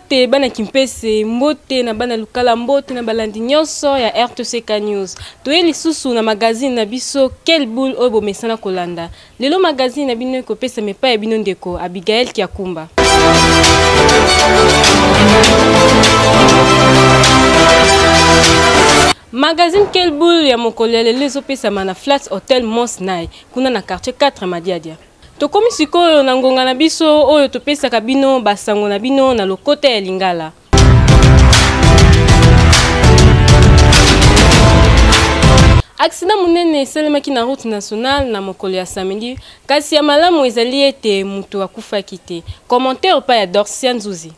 Mbote bana Kimpese, mbote na bana Lukala, mbote na balandi nyonso ya RTCK News. Toye lisusu na magazine na biso Quelle Boule obo mesana kolanda. Lelo magazine na bino ko pesa mepa ya bino ndeko Abigail Kiakumba. Magazine Quelle Boule ya mokolo ya lelo ezopesa mana Flats Hotel Mons Nai kuna na quartier 4 Madiadia. Tokomi sikoyo na ngonga na biso oyo topesaka bino basango na bino na lokota ya Lingala. Accident munene esalemaki na route nationale na mokolo ya samedi kasi ya malamu ezali ete mutu akufaki te. Commentaire pa ya Dorcia Nzuzi.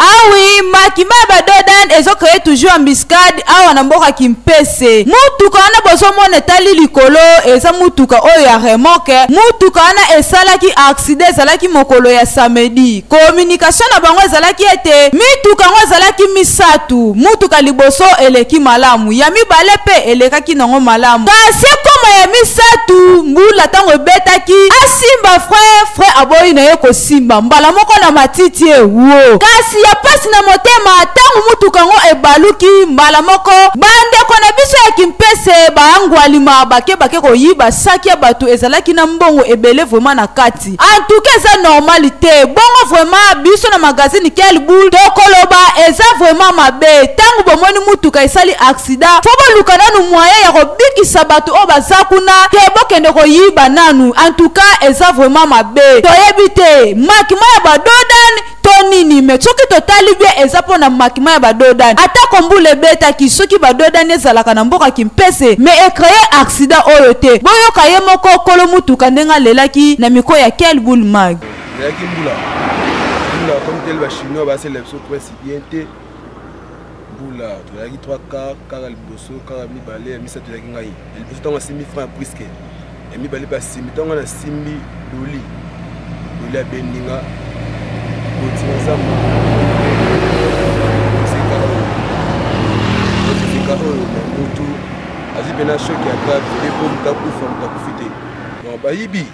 Ah oui, makima badodan ezo créer toujours embuscade awa na mboka Kimpese. Mutuka wana bozo mona tali likolo eza mutuka oyo ya remoke. Mutuka wana esalaki accident ezalaki mokolo ya samedi. Communication na bango ezalaki ete mituka ngo ezalaki misatu. Mutuka liboso eleki malamu. Ya mibale pe elekaki nango malamu. Kasi koma ya misatu mbula tango betaki asimba frère aboyi na ye ko simba mbala moko na matiti wo. Kasi ya pasi na motema tangu mutuka ngo ebaluki mbala moko bandeko na biso ya Kimpese baangwalima bake ko yiba saki ya batu ezalaki na mbongo ebele vraiment na kati. En tout cas eza normalité bongo vraiment biso na magazine Quelle Boule tokoloba eza vraiment mabe tangu bomoni mutuka esali accident fobo luka nanu moyen ya kobikisa batu o bazakuna ke bokende ko yiba nanu. En tout cas eza vraiment mabe toyebi te makima ya badodan tonini me soki totali bien eza pona makima ya badodan ata kombule beta ki soki badodan ezalaka na mboka Kimpese me créer accident oyo te boyoka ye moko kolo mutuka ndenga lelaki na miko ya Quelle Boule mag lelaki mbula comme tel ba chinois ba c'est l'option principiente mbula lelaki 3 car liboso car mibale misatu lelaki ngai liboso tonga 6000 francs presque et mibale ba simbi tonga na simbi doli a bendinga mutu azipena choc ya grave ebo mutakufa mutakufite bayibi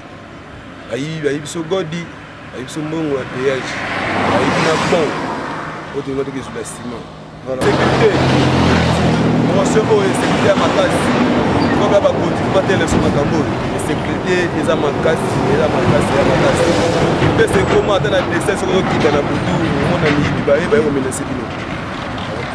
so godi bayibi so mbongo ya péage bayibi na bon oto ngoto ke sula ciment sécurité promotion oyo sécurité ya makasi koba ba godi patele so makambo sécurité eza makasi pese koma ata na décès soko kita na butu mona miyibi baye ko menacer bino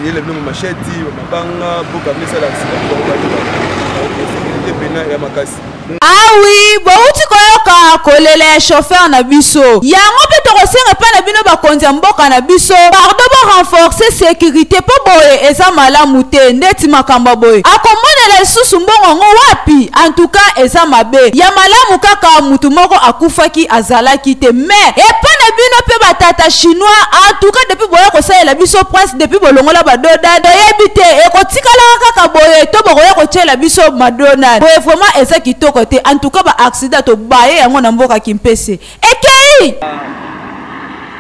il est venu macheti mabanga boka mesa la sécurité pena ya makasi. Ah oui, bauti koyoka kolela chauffeur na biso. Yango pe tokosenga pa na bino bakonzi mboka na biso. Pardon ba renforcer sécurité po boye eza malamu te ndeti makamba boye. Akomona la susu mbongo ngo wapi? En tout cas eza mabe. Ya malamu kaka mutu moko akufaki azalaki te. Mais e pa na bino pe batata chinois en tout cas depuis boye ko salela biso prince depuis bolongola badoda doyebi te e ko tikala kaka boye to boye ko tshela biso madonna. Boye vraiment eza kitoko. En tout cas ba accident to baye yango na mboka Kimpese ekei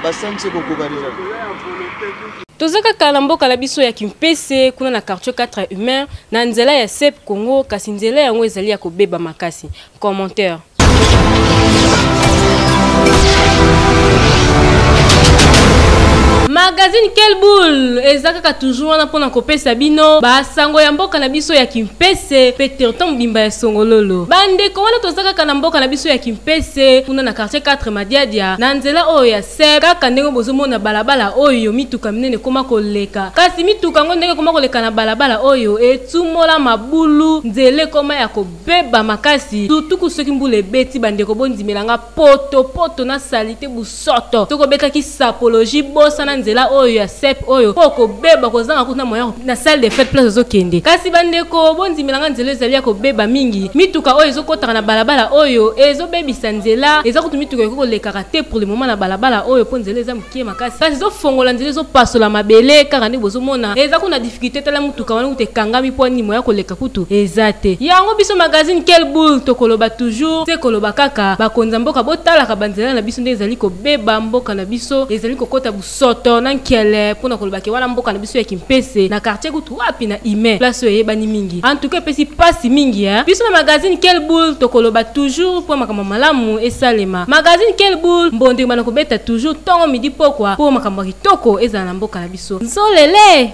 basanze kokobalira tozaka kala mboka la biso ya Kimpese kuna na quartier 4 humain na nzela ya Sep Congo kasi nzela yango ezali ya kobeba makasi. Commentaire Magazine Quelle Boule ezaka toujours na pona kopesa bino basango ya mboka na biso ya Kimpese Peter Tom bimba ya songololo bande komana tozaka kana mboka na biso ya Kimpese kuna na quartier 4 Madiadia na nzela oyo ya Sep kaka ndenge bozomona balabala oyo mituka minene koma koleka kasi mituka ngo ndenge koma koleka na balabala oyo etumola mabulu nzele koma ya kobeba makasi tutuku soki mbule beti bande ko bondimelanga poto na salite busoto toko betaki sapologie bosa na nzela oyo ya Sep oyo poko beba kozanga kuna moya na salle de fête place zokende kasi bandeko bondimelanga nzela ezali ya kobeba mingi mituka oyo ezokotaka na balabala oyo ezobebisa nzela ezakutu mituka ekoleka te pour le moment na balabala oyo po nzela eza mukie makasi kasi ezofongola nzela ezopasola mabele kaka nde bozomona ezakuna difficulté tala mutuka wana kutu ekangami po nini moya koleka kutu eza te yango biso magazine Quelle Boule tokoloba toujours te koloba kaka bakonza mboka botalaka banzela na biso nde ezali kobeba mboka na biso ezali kokota busoto na nkele pona kolobaki wana mboka na biso ya kimpese na quartier kutu wapi na ime place oyebani mingi en tout cas pesi pasi mingi biso na magazine Quelle Boule tokoloba toujours po makambo malamu esalema magazine Quelle Boule mbonde bana kobeta toujours tongo midi pokwa po makambo kitoko ezala na mboka na biso nzolele.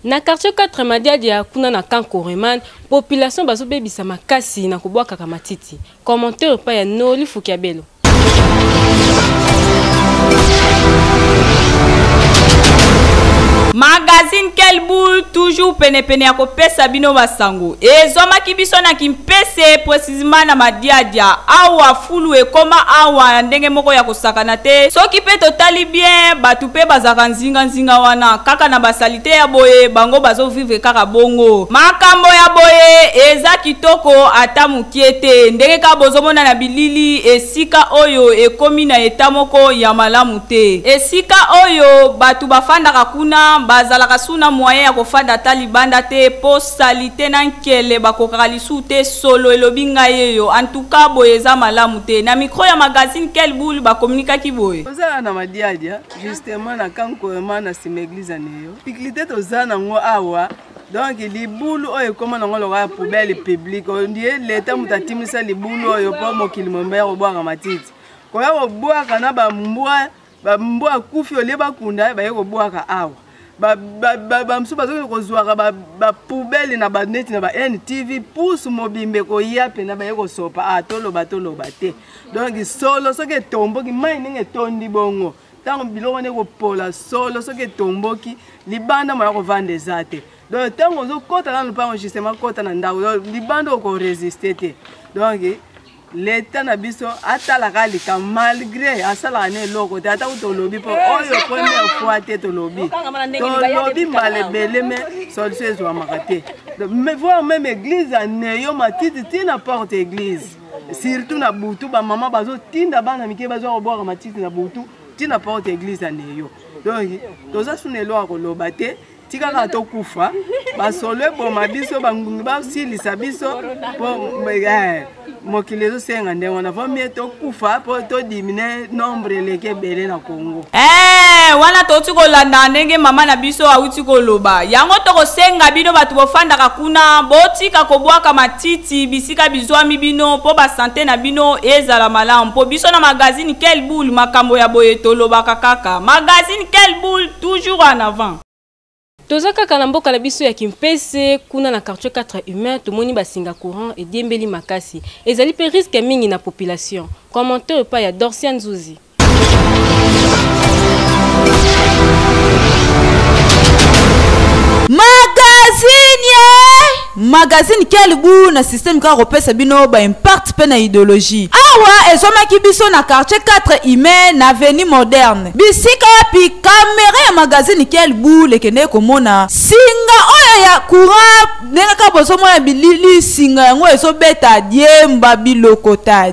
Na quartier 4 Madiadia kuna na Kankoreman population bazobebisa makasi na kobwaka kaka matiti. Commentaire pa ya Noli Fukiabelo. Magazine Quelle Boule toujours pene ya kopesa bino basango ezomaki biso na kimpese précisément na Madiadia awa fulu ekoma awa ndenge moko ya kosakana te soki pe totali bien batu pe bazaka nzinga wana kaka na basalite ya boye bango bazo vivre kaka bongo makambo ya boye eza kitoko ata mukiete ndenge ka bozomona na bilili esika oyo ekomi na eta moko ya malamu te esika oyo batu bafandaka kuna bazalaka suna moyen ya kofanda talibanda te po salite na nkele bakokaka lisu te solo elobi ngai yeyo en tout cas boye eza malamu te na micro ya magazine Quelle Boule bakomunikaki boye tozala na Madiadia justement na Kankoreman na sima église neyo piklite tozala nango awa donc libulu oyo ekoma nango loka ya poubelle publique ondie leta mutu atimisa libulu oyo po mokili mombeya kobwaka matiti koya kobwaka na bambwa akufi olie bakunda baye kobwaka awa bamsu bazoki kozwaka bapoubele na baneti na ba NTV pusu mobimbe koya pena baye kosopa toloba te donc solo soki etomboki mai ndenge etondi bongo ntango biloko ne kopola solo soki etomboki libanda moya kovanda eza te donc ntango ozokota na lupango justement kota na ndako libanda okoresiste te donc l'État na biso atalaka lika malgré asalaka na eloko te ata tolobi po oyo première fois te tolobi mbala ebele me solution ezwamaka te mais voir même église aneyo matiti tina porte église surtout na butu bamama bazotinda bana mike bazwa kobwaka matiti na butu tina porte église aneyo donc toza suna eloko koloba te tikaka tokufa basolo eboma biso bangungi basilisa biso po mokili ezosenga ndenge wana vamie tokufa po todimine nombre eleki ebele na Congo wana toti kolanda ndenge mama na biso awuti koloba yango tokosenga bino bato bofandaka kuna botika kobwaka matiti bisika bizwami bino po basante na bino ezala malamu po biso na magazine Quelle Boule makambo ya boye tolobaka kaka magazine Quelle Boule toujours en avant. Toza kaka na mboka na biso ya kimpese kuna na quartier 4 humain tomoni basinga courant et diembeli makasi ezali pe risque mingi na population. Commentaire pa ya Dorcian Zuzi. Magazine Quelle Boule na système ka repesa bino ba impact pe na idéologie awa ezomaki biso na quartier 4 humain na avenue moderne bisika pi caméra ya magazine Quelle Boule ekende komona singa oyo ya courant ndenge ka bozomona bilili singa yango ezobeta diemba bilokota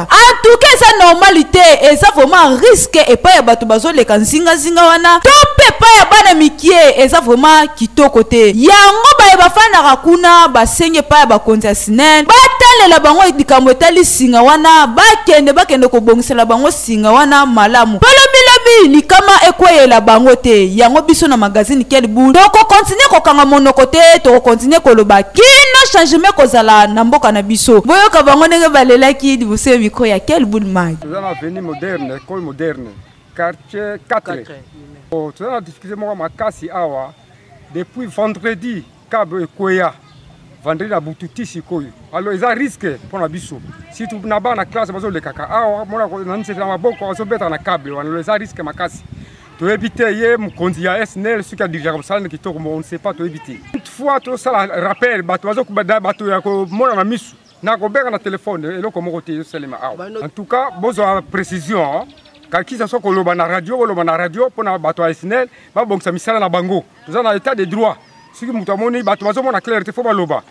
en tout cas ça normalité et ça vraiment risque et pas ya bato bazoleka nzinga wana to pe pa ya bana mikie et ça vraiment kitoko te yango bafandaka kuna basenge pa ya bakonzi ya SNEL batalela bango likambo etali singa wana bakende kobongisela bango singa wana malamu polobi likama ekweyela bango te yango biso na magazine Quelle Boule tokokontinue kokanga monoko te tokokontinue koloba kino changement kozala na mboka na biso boyoka bango ndenge balelaki liboso ya mikro ya Quelle Boule mag toza na avenue moderne école moderne quartier 4 toza na difficulté moko makasi awa depuis vendredi Kabo ekoya vendredi na bututi sikoyo alors eza risque pona biso surtout na bana classe bazo lekaka awa mona ko na ntsela maboko bazo beta na câble wana eza risque makasi to éviter ye mkonzi ya SNEL suka ka dirija comme kitoko on ne sait pas to éviter une fois to sala rappel bato bazo kubada bato ya ko mona na misu na ko beka na téléphone eloko moko te selema awa en tout cas bozo précision kaki ça so ko loba na radio pona bato ya SNEL ba bongisa misala na bango toza na état de droit. Si vous avez la clarté, il faut loba.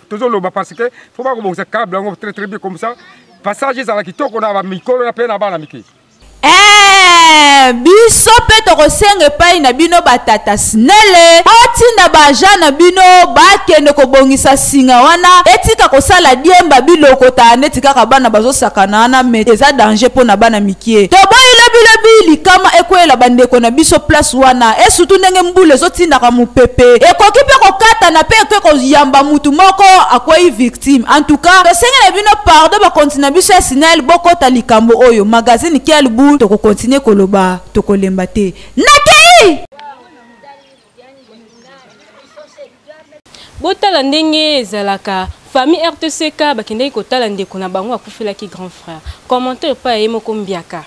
Tozoloba parce que faut pas que câble très bien comme ça. Passage à la qui tourne, on a micro, on a peine à bala miki. biso pe tokosenga epai na bino batata sinele botinda baja na bino bakende kobongisa singa wana etika kosala diemba biloko ta neti kaka bana bazosakana wana me eza danger mpo na bana mikie toboyi lebilebi likama ekwela bandeko na biso place wana esutu ndenge mbula ezotindaka mopepe ekoki mpe kokatana mpe ekoki koyamba mutu moko akwei victime en tout cas tosenge na bino pardon bakontinue na biso ya sinele bokota likambo oyo magazine kia libu tokokontinue koloba tokolemba te nakei botala ndenge ezalaka famille RTCK bakendeki kotala ndeko na bango akufelaki grand frère commentaire pa ye moko mbiaka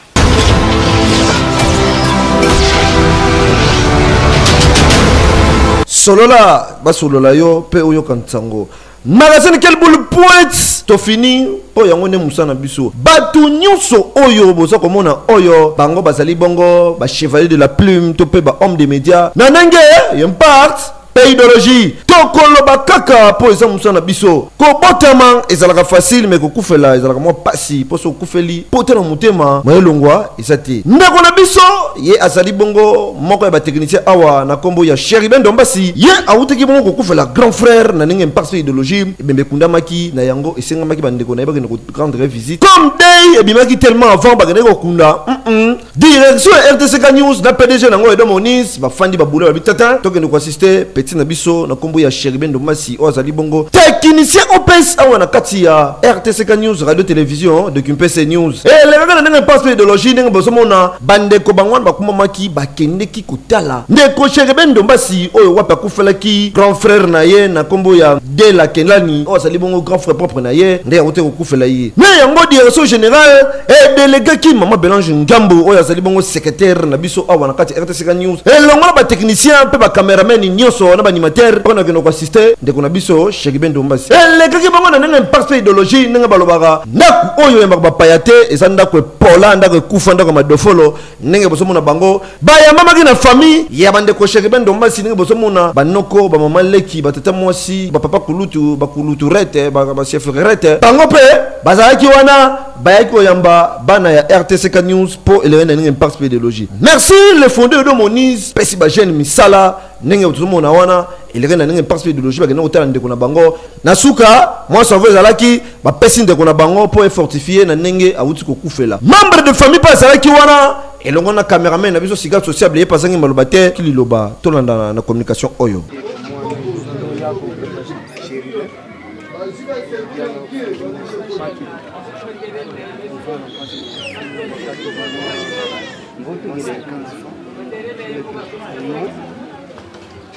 solola basolola yo pe oyo kantango magazine quel boule pointe to fini po yango ne musana biso batu nyonso oyo boza komona oyo bango bazali bongo ba chevalier de la plume to pe ba homme des médias nanenge yempart idéologie tokoloba kaka po eza musana biso kobotama ezalaka facile mais kokufela ezalaka mwa pasi po so kufeli po tena mutema mayelongwa ezate ndeko na biso ye azali bongo moko ya ba technicien awa na kombo ya Cherubin Dombasi ye awuteki bongo kokufela grand frère na ninge parce idéologie ebembe kundamaki na yango esengamaki bandeko na yebaka ko rendre visite comme day ebimaki tellement avant bakende ko kunda direction RTCK News na PDG nango Edo Monis bafandi babula babitata tokende ko assister petit na biso na kombo ya Cherubin Dombasi ozali bongo technicien OPS awa na kati ya RTCK News radio télévision de Kimpese News et le gars na passe idéologie ndenge bosomona bandeko bangwana bakumamaki bakendeki kotala ndeko Cherubin Dombasi oyo wapa kufelaki grand frère na ye na kombo ya de la Kenlani ozali bongo grand frère propre na ye ndenge akote kokufela ye mais yango direction générale et délégué ki mama Belange Ngambo oyo azali bongo secrétaire na biso awa na kati RTCK News et longola ba technicien pe ba cameraman nyonso na ba animateur pona que nous assister ndeko na biso Cherubin Dombasi les gars qui bango na ndenge parce idéologie ndenge balobaka ndaku oyo yamba ba payate ezanda ko pola ndako kufa ndako madofolo ndenge bosomona bango ba ya mama ki na famille ya bandeko Cherubin Dombasi ndenge bosomona banoko ba mama leki ba tata mwasi ba papa kulutu ba kulutu rete ba chef rete bango pe bazalaki wana bayaki oyamba bana ya RTCK News po elena ndenge parce idéologie merci le fondeur de Monis pesi ba jeune misala ndenge bosomona wana elena ndenge parce idéologie ba kena otala ndeko na bango na suka moi ça veut zalaki ba pesi ndeko na bango po fortifier na ndenge awuti ko kufela membre de famille pas zalaki wana elongo na cameraman na biso siga sociable ye pasangi maloba te kililoba tolanda na communication oyo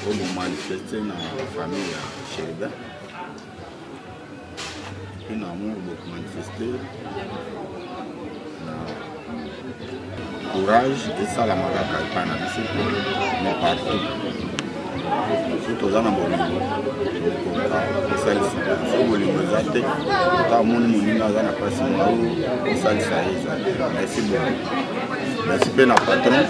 Vamos manifester na famille ya Cherubin. Et na amour de manifester na courage et ça la malaka pas na biso mais partout. Surtout dans la bolingo. Ça c'est bolingo zate. Ta moni moninga za na pasi ngao ça ça merci beaucoup. Merci bien à patron.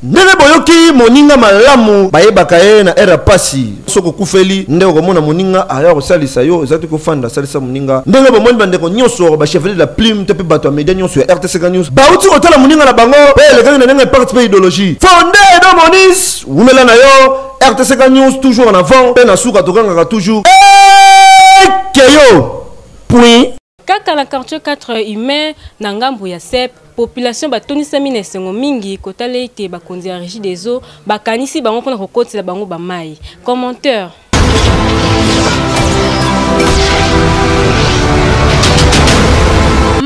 ndenge boyoki moninga malamu bayebaka ye na era pasi soko kufeli ndenge komona moninga aya kosalisa yo ezati kofanda salisa moninga ndenge bomoni bandeko nyonso ba chevalier de la plume te pe bato ya media nyonso ya RTCK News bauti kotala moninga na bango pe elekaki na ndenge participe idéologie fondé Edo Monis wumela na yo RTCK News toujours en avant pe na suka tokangaka toujours keyo point kaka na quartier 4 humain na ngambo ya sep population batonisami na esengo mingi kotala ete bakonzi ya régie des eaux bakanisi bango mpona kokotela bango bamai commentaire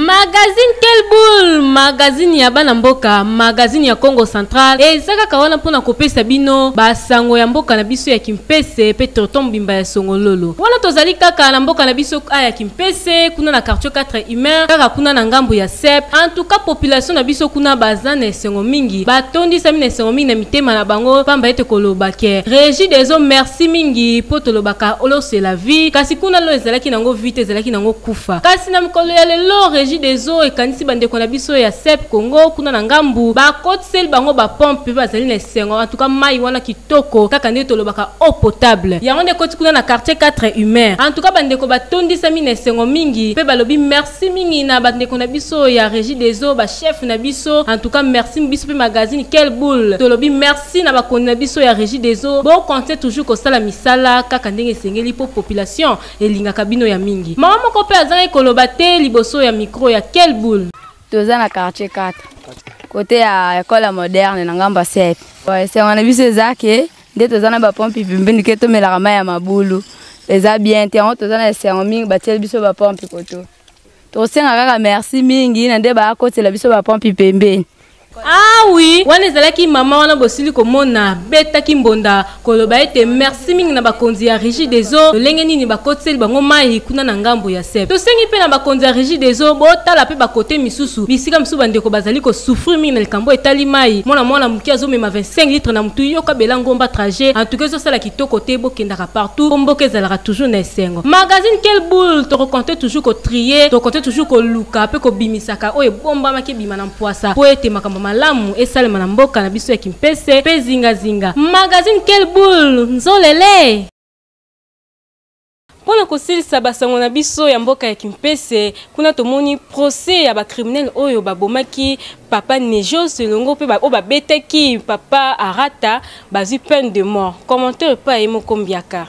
magazine Quel Boule magazine ya bana mboka magazine ya Congo Central ezaka kawana mpona kopesa bino basango ya mboka na biso ya Kimpese pe tonton bimba ya songololo wana tozali kaka na mboka na biso ya Kimpese kuna na quartier 4 humain kaka kuna na ngambo ya sep en tout cas population na biso kuna bazana esengo mingi batondisami na esengo mingi na mitema na bango pamba ete koloba ke régie des eaux merci mingi po tolobaka olo c'est la vie kasi kuna lo ezalaki nango vite ezalaki nango kufa kasi na mikolo ya lelo régie des eaux biso ekanisi bandeko na biso ya sep Congo kuna na ngambu bakotiseli bango bapompe bazali na esengo en tout cas mai wana kitoko kaka nde tolobaka eau potable yango nde koti kuna na quartier 4 humain en tout cas bandeko batondisami na esengo mingi pe balobi merci mingi na bandeko na biso ya régie des eaux chef na biso en tout cas merci biso pe magazine Quelle Boule tolobi merci na bakondi na biso ya régie des eaux bon compter toujours kosala misala kaka ndenge esengeli po population elingaka bino ya mingi mama moko pe azangi koloba te liboso ya micro ya Quelle Boule toza na quartier 4 côté ya école moderne na ngamba 7 esengo na biso ezake nde toza na bapompe pembeni ke tomelaka mai ya mabulu eza bien te yango toza na esengo mingi batieli biso bapompe koto tosenga kaka merci mingi na nde bakotela biso bapompe pembeni. Ah oui, wana ezalaki mama wana bosili komona betaki mbonda koloba ete merci mingi na bakonzi ya régie des eaux lolenge nini bakoteli bango mai kuna na ngambo ya sep tosengi pe na bakonzi ya régie des eaux botala pe bakote misusu bisika misusu bandeko bazali kosouffrir mingi na likambo etali mai mwana moki azomema 25 litres na mutu yoka bela ngomba trajet en tout cas ezosala kitoko te bokendaka partout komboka ezalaka toujours na esengo magazine Quelle Boule tokokonte toujours kotrier tokokonte toujours koluka pe kobimisaka oyo ebombamaki ebima na mpoasa po ete makambo malamu esalema na mboka na biso ya Kimpese pe zinga magazine Quelle Boule nzolele pona kosilisa basango na biso ya mboka ya Kimpese kuna tomoni procès ya bacriminel oyo babomaki papa Nejos elongo pe o babetaki papa Arata bazwi peine de mort commentaire pa emo kombiaka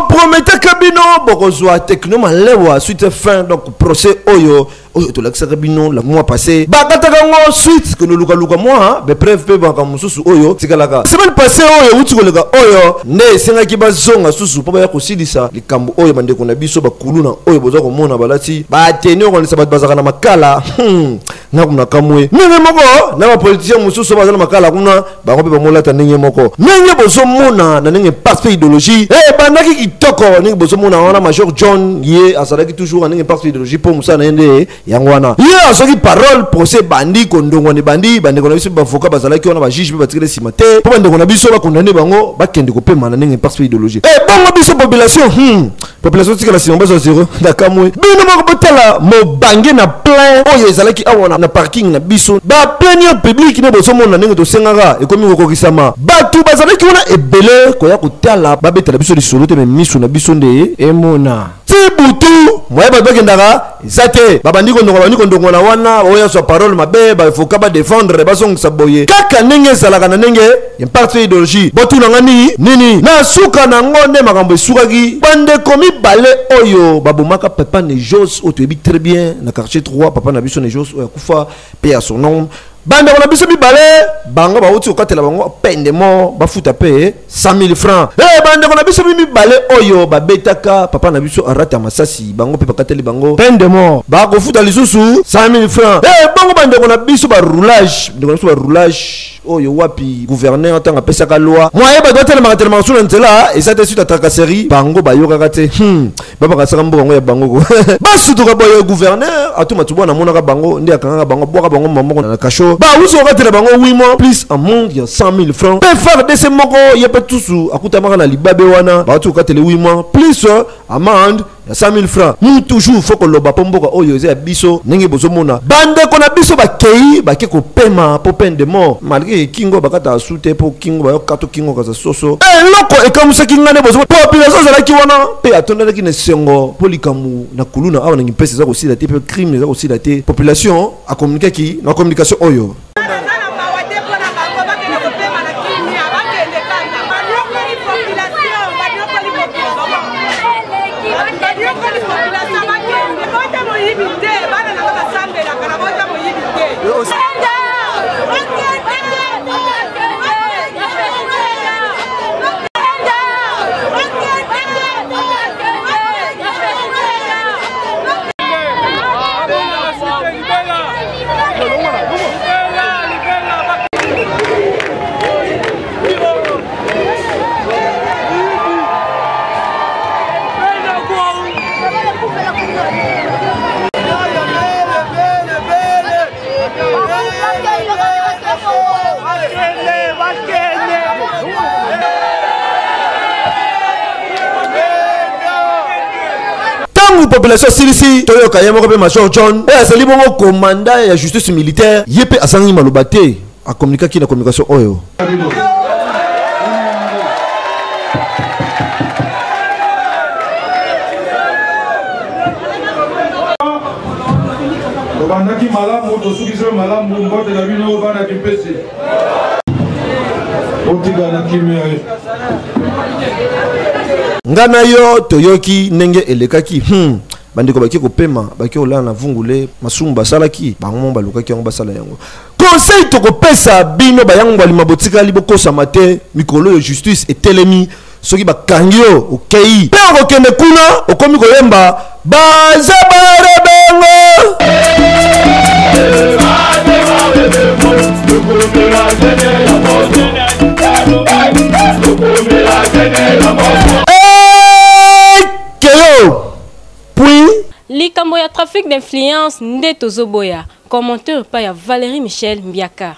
promettait Kabino bokozwa techno malewa suite fin donc procès oyo to la Kabino la mois passé bakataka ngo suite que nous luka moi be bref pe baka mususu oyo tikalaka semaine passée oyo utikoleka oyo ne senga kiba zonga susu po ba kosilisa likambo oyo bandeko na biso bakuluna oyo boza ko mona balati ba tenir on sabat bazaka na makala na kuna kamwe nenge moko na ba politicien mususu bazana makala kuna ba ko pe ba molata nenge moko nenge bozo mona na nenge parti idéologie bandaki kitoko nenge bozo mona wana major John ye asalaki toujours nenge parti idéologie pour musa na ende yangwana ye asoki parole procès bandi kondongo ne bandi bandeko na biso bavoka bazalaki wana ba juge pe batikele simate po bandeko na biso ba condamner bango ba kende ko pema na nenge parti idéologie bongo biso population tikala simba zo zéro ndakamwe bino moko botala mobange na plein oyo ezalaki awana na parking na biso ba plénière publique ne bozo mona nenge to sengaka ekomi kokokisama batu bazalaki wana ebele koya kotala babetala biso lisolo te me miso na biso nde emona tibutu moye bakendaka ezate babandi kondongo na wana oya so parole mabe bafoka ba défendre bazongisa boye kaka nenge ezalaka na nenge ya parti idéologie botuna ngani nini na suka na ngonde makambo esukaki bandeko mibale oyo babomaka papa Nejos oyo toyebi très bien na quartier 3 papa na biso Nejos oyo akufa pe à son nom bande on a biso mibale bango ba uti okatela bango peine de mort bafuta pe 100 000 francs bande on a biso mibale oyo babetaka papa na biso Arata masasi bango pe bakateli bango peine de mort ba ko futa lisusu 100 000 francs bango bande on a biso ba roulage oyo wapi gouverneur tanga pesaka loi moye ba doitela makatela sous l'intela et ça te suite à tracasserie bango ba yoka te baba kasaka mbo bango ya bango ko basutuka boyo gouverneur atuma tubona monaka bango ndi akanga bango boka bango mamango na kasho ba uso okatela bango 8 mois plus amende ya 100 000 francs pe faire de ces moko yepe tusu akutamaka na libabe wana ba tu okatela 8 mois plus amende ya 100 000 francs nous toujours faut que loba pomboka oyo eza biso nenge bozomona bande kona biso bakei bake ko pema po peine de mort malgré kingo bakata asute po kingo ba yokato kingo kaza soso loko ekamusa kingane bozo population zalaki wana pe atondaki na sengo polikamu na kuluna awa ngi pesa za ko sila te pe crime za ko sila te population a communiquer ki na communication oyo ntango population silisi toyoka ye moko mpe major John oyo azali bongo komanda ya justice militaire ye mpe asangi maloba te akomunikaki na communication oyo. Bandaki malamu tosukiso malamu mbote na bino bana kipesi otiga na kimia ngana yo toyoki ndenge elekaki bandeko baki kopema baki olala na vungule masumu basalaki bango balukaki yango basala yango conseil tokopesa bino bayango balima botikali bokosama te mikolo yo justice etelemi soki bakangi yo okei mpe okokende kuna okomi koyemba baza barebengo likambo ya trafic d'influence nde tozoboya. Commentaire pa ya Valérie Michel Mbiaka.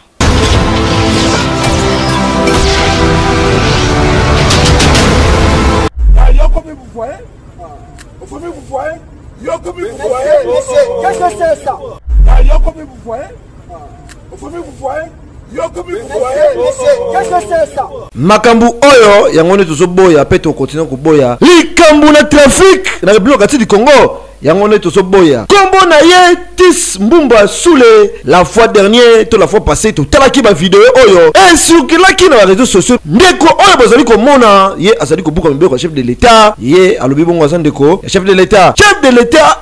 Qu'est-ce que c'est ça? Qu'est-ce que c'est ça? makambu oyo yango ne tozoboya pe to continue koboya likambu na trafic na République du Congo yango ne tozoboya kombo na ye Tis Mbumba Soule la fois dernière to la fois passée to talaki ba vidéo oyo et circulaki na réseaux sociaux ndeko oyo bazali komona ye azali kobuka mbeko chef de l'état ye alobi bongo azandeko chef de l'état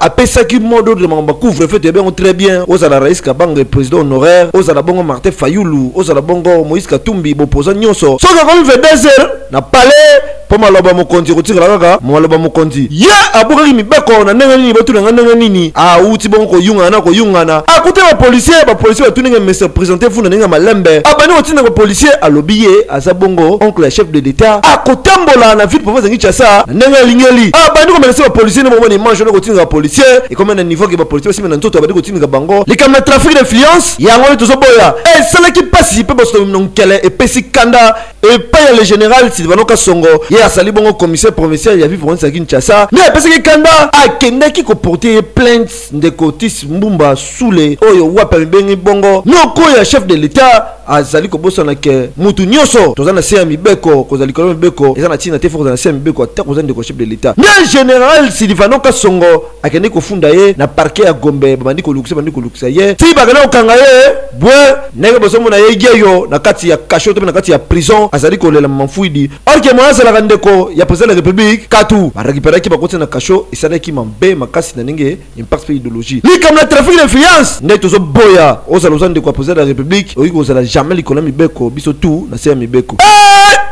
a pesaki modo de mamba couvre fait bien très bien ozala Raïs Kabanga président honoraire ozala bongo Martin Fayulu ozala bongo Moïse Katumbi bopoza nyonso soka comme 22h na palais po maloba mokonzi kotikala kaka maloba mokonzi ye abukaki mibeko na ndenge nini batuna ndenge nini uti bongo koyungana akute ba policier batunenge mese présenter funa ndenge malembe abani otina ba policier alobi ye aza bongo oncle chef de l'état akotambola na ville province Kinshasa ndenge lingeli abani ko melese ba policier ne bomoni mange na kotinga ba policier et comme na niveau ke ba policier aussi na ntoto abani kotinga bango likam na trafic d'influence yango tozoboya et cela qui participe bosto nonkele et pesi kanda et pas le général Sylvano Kasongo ye asali bongo commissaire provincial ya ville province Kinshasa mais pesi kanda akendeki ko porter plainte de Tis Mbumba Soule oyo wapa bengi bongo noko ya chef de l'état azali ko bosana ke mutu nyoso tozana se mibeko kozali ko mibeko ezana tina te foko na se mibeko ta kozana de chef de l'état na général Sylvano Kasongo akende ko funda ye na parquet ya Gombe bandi ko lukisa ye ti bagana okanga ye bwe nenge bosomo na ye geyo na kati ya cachot na kati ya prison azali ko lela manfuidi orke mo azala kandeko ya président de la république katu ba récupérer ki ba kote na cachot isana ki mambe makasi na nenge impact idéologie comme la trafic d'influence n'est toujours boya aux alozans de quoi poser la république oui vous allez jamais l'économie beko biso tout na c'est mibeko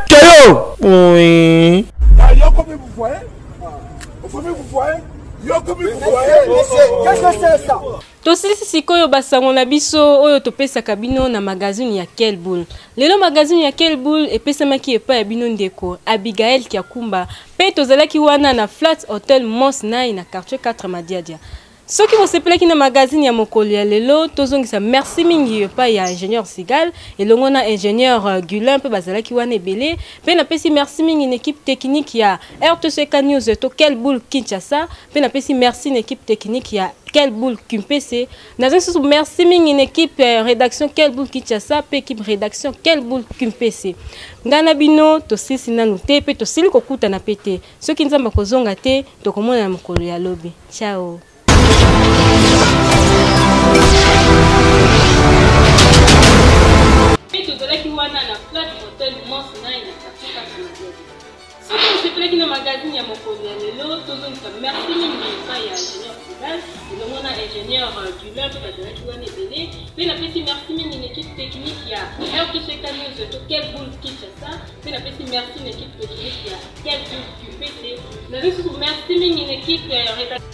kayo oui Qu'est-ce que c'est ça? Tosilisi sikoyo basango na biso oyo topesa kabino na magazine ya Kelboul. Lelo magazine ya Kelboul epesamaki epa ya bino ndeko Abigail Kiakumba pe tozalaki wana na Flat Hotel Mons Nai na quartier 4 Madiadia. Soki vous sepelaki na magazine ya mokolo ya lelo tozongisa merci mingi pa ya ingénieur Sigal elongo na ingénieur Gulin pe bazalaki wana ebele pe na pesi merci mingi na équipe technique ya RTCK News to Kelboul Kinshasa pe na pesi merci na équipe technique ya Kelboul Kimpese na zonso merci mingi na équipe rédaction Kelboul Kinshasa pe équipe rédaction Kelboul Kimpese ngana bino to sisi nanu te pe to sili kokuta na pete soki nzamba kozonga te to komona na mokolo ya lobi ciao. Tozalaki wana na Flat Hotel Mons Nai na quartier 4 Madiadia. Soki osepelaki na magazine ya mokolo ya lelo tozongisa merci mingi pa ya ingénieur Sigal elongo na ingénieur Gulin pe bazalaki wana ebele pe na pesi merci mingi na équipe technique ya RTCK News to Kelboul Kinshasa pe na pesi merci na équipe technique ya Kelboul QPC na zosusu merci mingi na équipe rédaction